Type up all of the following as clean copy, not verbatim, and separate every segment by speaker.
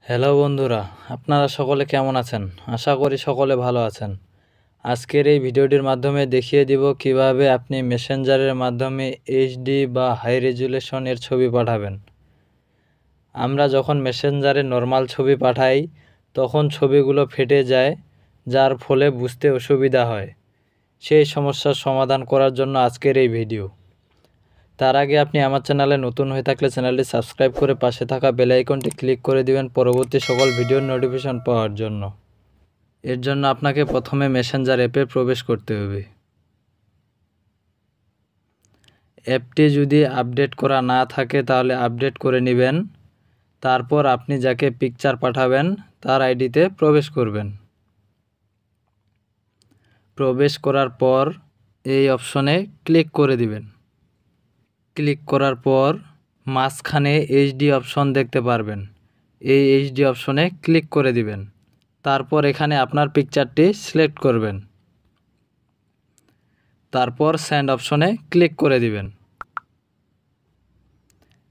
Speaker 1: Hello বন্ধুরা, আপনারা সকলে কেমন আছেন? আশা করি সকলে ভালো আছেন। আজকের এই ভিডিওটির মাধ্যমে দেখিয়ে দিব কিভাবে আপনি মেসেঞ্জারের মাধ্যমে এইচডি বা হাই রেজুলেশনের ছবি পাঠাবেন। আমরা যখন মেসেঞ্জারে নর্মাল ছবি পাঠাই তখন ছবিগুলো ফেটে যায়, যার ফলে বুঝতে অসুবিধা হয়। সেই সমস্যার সমাধান করার জন্য আজকের এই ভিডিও। তার আগে আপনি আমার চ্যানেলে নতুন হয়ে থাকলে চ্যানেলটি সাবস্ক্রাইব করে পাশে থাকা বেল আইকনটি ক্লিক করে দিবেন পরবর্তী সকল ভিডিওর নোটিফিকেশন পাওয়ার জন্য। এর জন্য আপনাকে প্রথমে মেসেঞ্জার অ্যাপে প্রবেশ করতে হবে। অ্যাপটি যদি আপডেট করা না থাকে তাহলে আপডেট করে নেবেন। তারপর আপনি যাকে পিকচার পাঠাবেন তার আইডিতে প্রবেশ করবেন। প্রবেশ করার পর এই অপশনে ক্লিক করে দিবেন। ক্লিক করার পর মাঝখানে এইচডি অপশন দেখতে পারবেন। এই এইচডি অপশনে ক্লিক করে দিবেন। তারপর এখানে আপনার পিকচারটি সিলেক্ট করবেন। তারপর সেন্ড অপশনে ক্লিক করে দিবেন।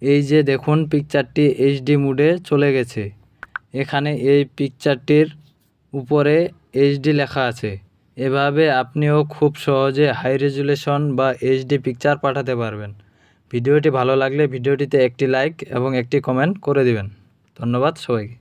Speaker 1: এই যে দেখুন পিকচারটি এইচডি মোডে চলে গেছে। এখানে এই পিকচারটির উপরে এইচডি লেখা আছে। এভাবে আপনিও খুব সহজে হাই রেজুলেশন বা এইচডি পিকচার পাঠাতে পারবেন। ভিডিওটি ভালো লাগলে ভিডিওটিতে একটি লাইক এবং একটি কমেন্ট করে দিবেন। ধন্যবাদ সবাইকে।